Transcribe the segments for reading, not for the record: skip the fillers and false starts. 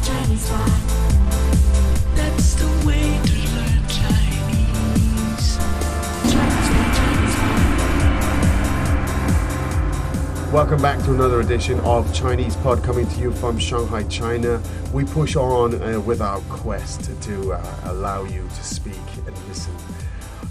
Chinese pot. That's the way to learn Chinese. Chinese pot. Welcome back to another edition of Chinese Pod coming to you from Shanghai, China. We push on with our quest to allow you to speak and listen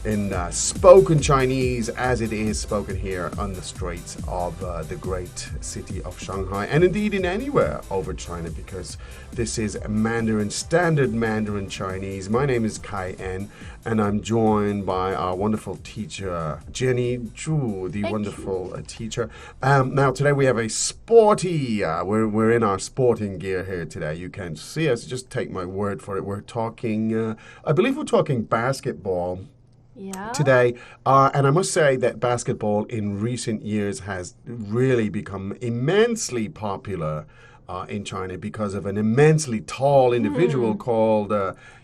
in spoken Chinese as it is spoken here on the streets of the great city of Shanghai, and indeed in anywhere over China, because this is Mandarin, standard Mandarin Chinese. My name is Kai En, and I'm joined by our wonderful teacher, Jenny Zhu, the wonderful teacher. Now, today we have a sporty, we're in our sporting gear here today. You can see us, just take my word for it. We're talking, I believe we're talking basketball. Yeah. Today, and I must say that basketball in recent years has really become immensely popular in China because of an immensely tall individual called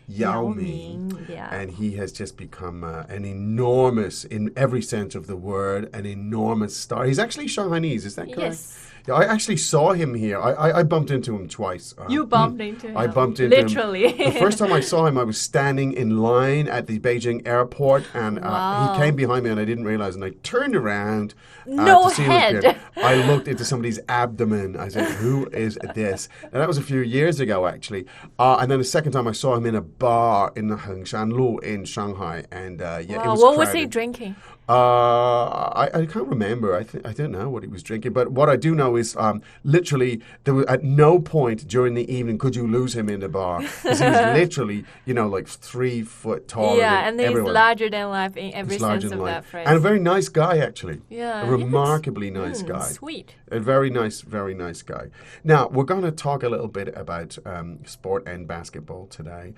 Yao Ming. Yeah. And he has just become an enormous, in every sense of the word, an enormous star. He's actually Shanghainese, is that correct? Yes. Yeah, I actually saw him here. I bumped into him twice. You bumped into him. I bumped into Literally. him. The first time I saw him, I was standing in line at the Beijing airport, and he came behind me, and I didn't realize. And I turned around No to see head. who was there. I looked into somebody's abdomen. I said, "Who is this?" And that was a few years ago, actually. And then the second time, I saw him in a bar in the Hengshanlu in Shanghai, and it was what was he crowded. drinking? I can't remember. I don't know what he was drinking. But what I do know is literally there was, at no point during the evening could you lose him in the bar, because he was literally, like 3 foot taller Yeah, than and he's everyone. larger than life in every He's larger sense than of life. that phrase. And a very nice guy, actually. Yeah, A he looks- remarkably nice guy. Sweet. A very nice guy. Now, we're going to talk a little bit about sport and basketball today.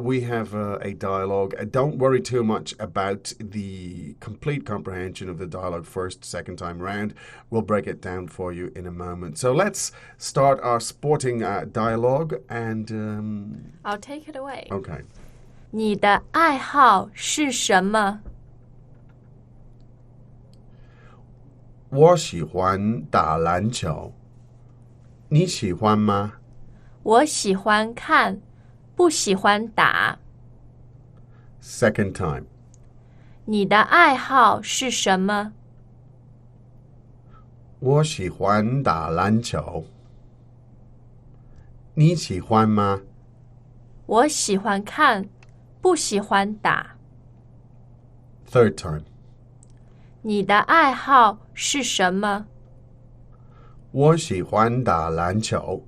We have a dialogue. Don't worry too much about the complete comprehension of the dialogue first, second time round. We'll break it down for you in a moment. So let's start our sporting dialogue, and I'll take it away. okay. 你的爱好是什么？我喜欢打篮球，你喜欢吗？我喜欢看，不喜欢打。 Second time. 你的爱好是什么？我喜欢打篮球，你喜欢吗？我喜欢看，不喜欢打。 Third time. 你的爱好是什么？我喜欢打篮球，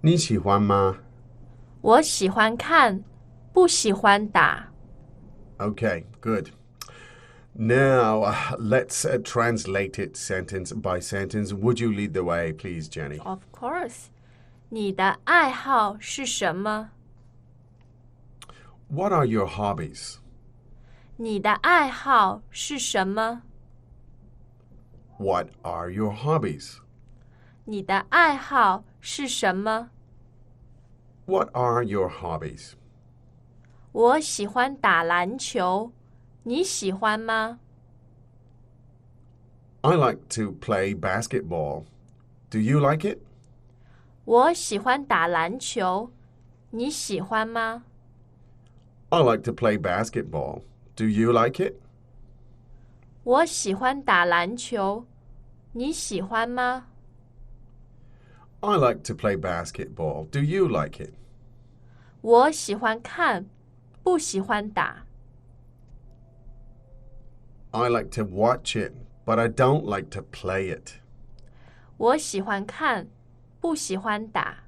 你喜欢吗？我喜欢看，不喜欢打。 Okay, good. Now, let's translate it sentence by sentence. Would you lead the way, please, Jenny? Of course. 你的爱好是什么？ What are your hobbies? 你的爱好是什么？ What are your hobbies? 你的爱好是什么？ What are your hobbies? 我喜欢打篮球，你喜欢吗？ I like to play basketball. Do you like it? 我喜欢打篮球，你喜欢吗？ I like to play basketball. Do you like it? 我喜欢打篮球，你喜欢吗？ I like to play basketball. Do you like it? 我喜欢看，不喜欢打。 I like to watch it, but I don't like to play it. 我喜欢看，不喜欢打。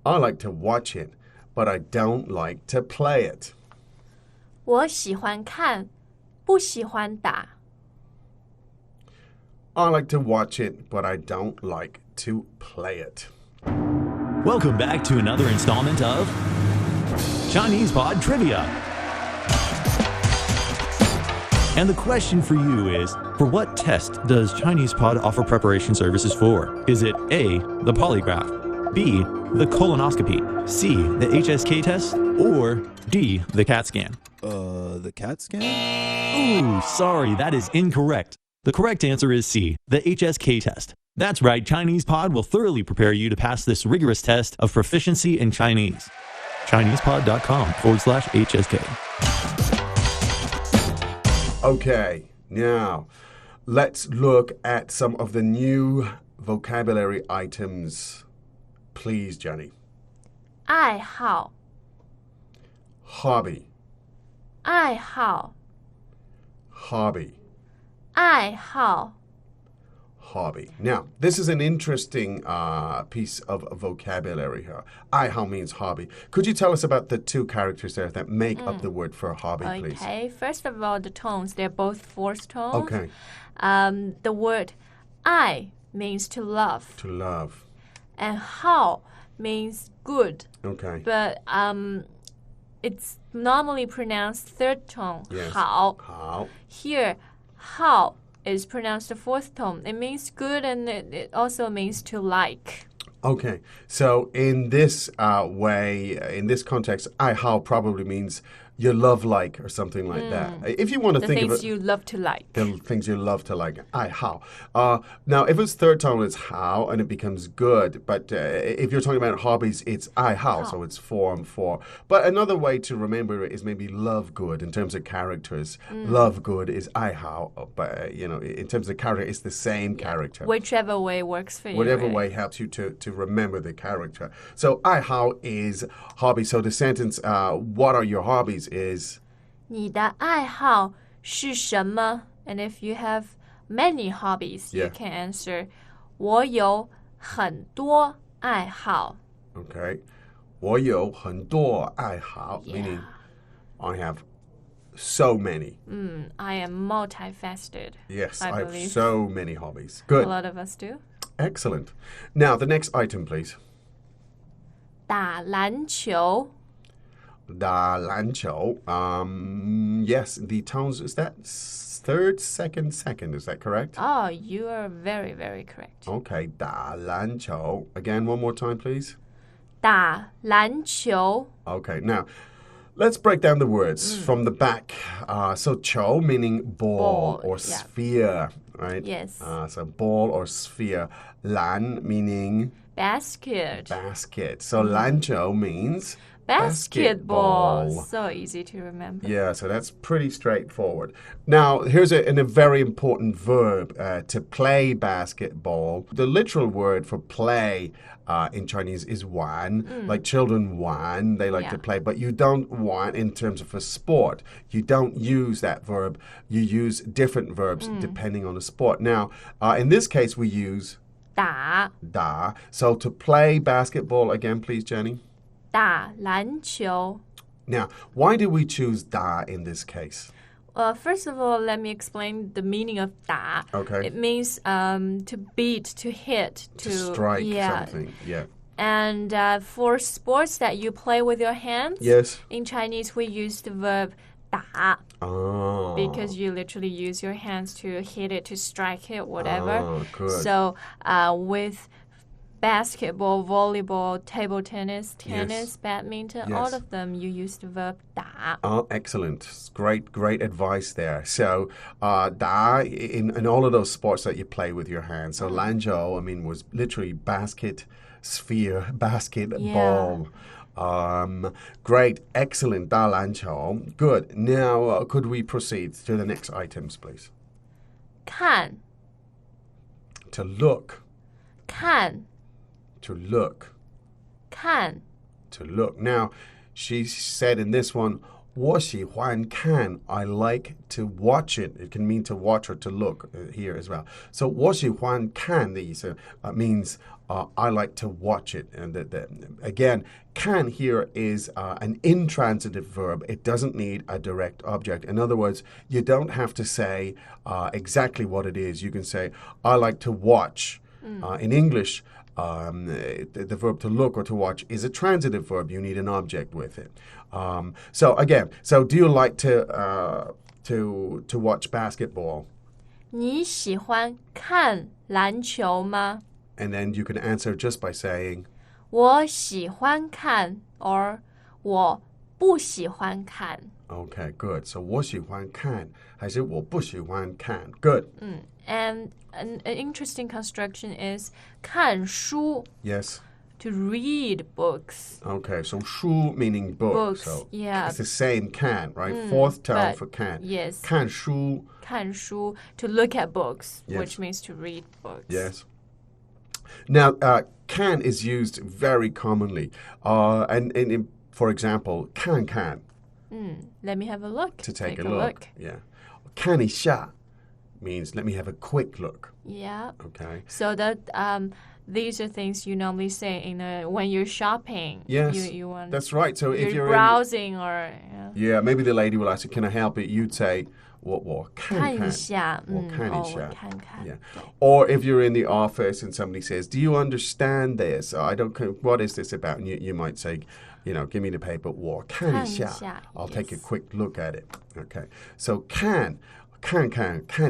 I like to watch it, but I don't like to play it. 我喜欢看，不喜欢打。 I like to watch it, but I don't like to play it. Welcome back to another installment of Chinese Pod Trivia. And the question for you is, for what test does Chinese Pod offer preparation services for? Is it A, the polygraph, B, the colonoscopy, C, the HSK test, or D, the CAT scan? The CAT scan? Ooh, sorry, that is incorrect. The correct answer is C, the HSK test. That's right, Chinese Pod will thoroughly prepare you to pass this rigorous test of proficiency in Chinese. ChinesePod.com/HSK. Okay, now let's look at some of the new vocabulary items. Please, Jenny. 爱好 Hobby, 爱好 hobby, 爱好 hobby. Now, this is an interesting piece of vocabulary here. 爱好 means hobby. Could you tell us about the two characters there that make up the word for hobby, please? Okay, first of all, the tones, they're both forced tones. Okay, The word 爱 means to love, to love. and 好 means good, Okay, but it's normally pronounced third tone, yes. 好. 好. Here, 好 is pronounced the fourth tone. It means good, and it also means to like. Okay, so in this way, in this context, 爱好 probably means you love like or something like that. If you want to The think of things it, you love to like. the things you love to like, 爱好. Now, if it's third tone, it's 好, and it becomes good. But if you're talking about hobbies, it's 爱好, so it's form for. But another way to remember it is maybe love good in terms of characters. Love good is 爱好, but in terms of character, it's the same character. Whichever way works for you. Whatever right? way helps you to remember the character. So 爱好 is hobby. So the sentence, what are your hobbies, is 你的爱好是什么? And if you have many hobbies, Yeah. you can answer 我有很多爱好. okay. 我有很多爱好, Yeah. meaning I have so many. I am multifaceted. Yes, I I have believe. so many hobbies. A Good. lot of us do. Excellent. Now, the next item, please. 打篮球打篮球. Yes, the tones, is that third, second, is that correct? Oh, you are very, very correct. Okay, 打篮球. Again, one more time, please. 打篮球 Okay, now let's break down the words from the back. So 球 meaning ball, Ball, or yeah. sphere, right? Yes. So ball or sphere. 篮 meaning basket. basket. So 篮球 means Basketball. So easy to remember. Yeah, so that's pretty straightforward. Now, here's a very important verb, to play basketball. The literal word for play in Chinese is 玩. Like children 玩, they like to Yeah. play. But you don't 玩 in terms of a sport. You don't use that verb. You use different verbs depending on the sport. Now, in this case, we use 打 打. So to play basketball, again, please, Jenny. 打篮球 Now, why did we choose 打 in this case? First of all, let me explain the meaning of 打. Okay. It means to beat, to hit, To strike yeah. something. Yeah. And for sports that you play with your hands, Yes. in Chinese we use the verb 打 Oh. because you literally use your hands to hit it, to strike it, whatever. Oh, good. So with basketball, volleyball, table tennis, Yes. badminton, Yes. all of them you use the verb 打. Oh, excellent. Great advice there. So, 打 in all of those sports that you play with your hands. So, 篮球, I mean, was literally basket, sphere, basketball. Great, excellent. 打篮球. Good. Now, could we proceed to the next items, please? 看 To look. 看 To look. 看 To look. Now, she said in this one, 我喜欢看. I like to watch it. It can mean to watch or to look here as well. So 我喜欢看 means I like to watch it. And again, 看 here is an intransitive verb. It doesn't need a direct object. In other words, you don't have to say exactly what it is. You can say, I like to watch. In English, the verb to look or to watch is a transitive verb. You need an object with it. So do you like to watch basketball? 你喜欢看篮球吗? And then you can answer just by saying, 我喜欢看 or 我不喜欢看. okay, good. So 我喜欢看还是我不喜欢看? Good. And an interesting construction is 看书 Yes. to read books. Okay, so 书 meaning book. Books, so yeah. it's the same can, right? Fourth tone but for can. yes. 看书看书 to look at books, Yes. which means to read books. Yes. Now, can is used very commonly. And for example, can. Let me have a look. To take a look. Yeah. 看一下 means let me have a quick look. Yeah. Okay. So that these are things you normally say in when you're shopping. Yes. You want. That's right. So if you're browsing or. yeah, maybe the lady will ask you, "Can I help it?" You'd say, "我看看." 看一下，我看一下。我看看。 Yeah. Or if you're in the office and somebody says, "Do you understand this?" What is this about? And you might say, give me the paper. 我看一下. 看一下, I'll take a yes. quick look at it. Okay. So 看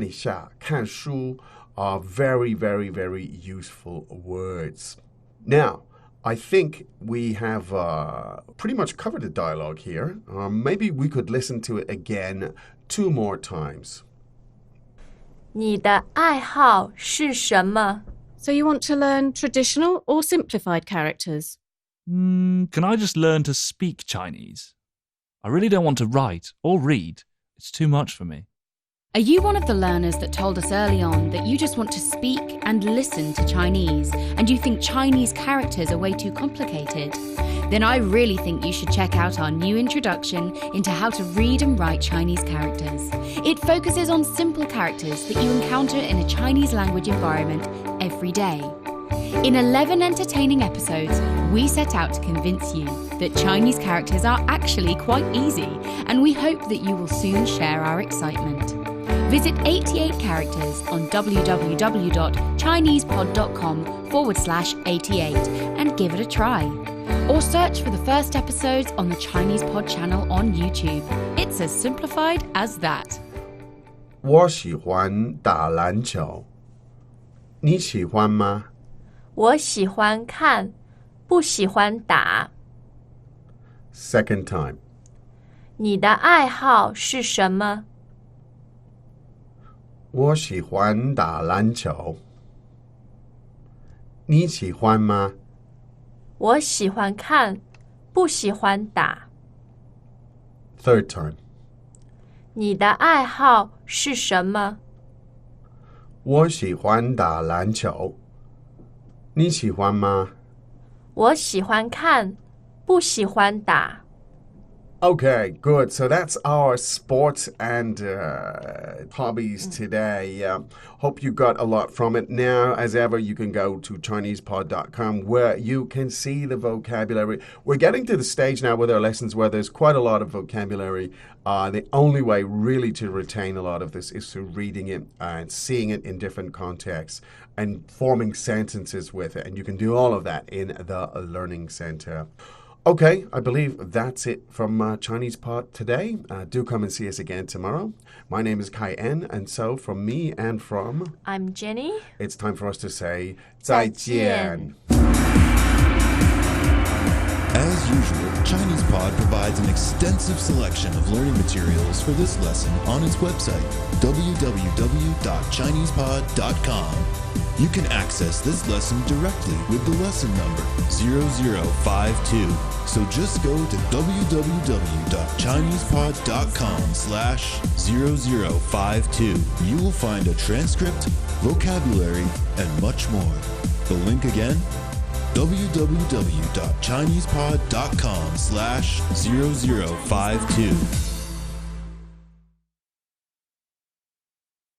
一下, 看书 are very, very, very useful words. Now, I think we have pretty much covered the dialogue here. Maybe we could listen to it again 2 more times. 你的爱好是什么? So you want to learn traditional or simplified characters? Can I just learn to speak Chinese? I really don't want to write or read. It's too much for me. Are you one of the learners that told us early on that you just want to speak and listen to Chinese and you think Chinese characters are way too complicated? Then I really think you should check out our new introduction into how to read and write Chinese characters. It focuses on simple characters that you encounter in a Chinese language environment every day. In 11 entertaining episodes, we set out to convince you that Chinese characters are actually quite easy, and we hope that you will soon share our excitement. Visit 88 characters on www.chinesepod.com/88 and give it a try. Or search for the first episodes on the Chinese Pod channel on YouTube. It's as simplified as that. 我喜欢打篮球。你喜欢吗？我喜欢看，不喜欢打。 Second time. 你的爱好是什么？我喜欢打篮球。你喜欢吗？我喜欢看，不喜欢打。 Third time. 你的爱好是什么？我喜欢打篮球。你喜欢吗？我喜欢看，不喜欢打。 Okay, good. So that's our sports and hobbies today. Hope you got a lot from it. Now, as ever, you can go to ChinesePod.com where you can see the vocabulary. We're getting to the stage now with our lessons where there's quite a lot of vocabulary. The only way really to retain a lot of this is through reading it and seeing it in different contexts and forming sentences with it. And you can do all of that in the Learning Center. Okay, I believe that's it from Chinese Pod today. Do come and see us again tomorrow. My name is Kai En, and so from me and from... I'm Jenny. It's time for us to say 再见. As usual, Chinese Pod provides an extensive selection of learning materials for this lesson on its website, www.chinesepod.com. You can access this lesson directly with the lesson number 0052. So just go to www.chinesepod.com/0052. You will find a transcript, vocabulary, and much more. The link again, www.chinesepod.com/0052.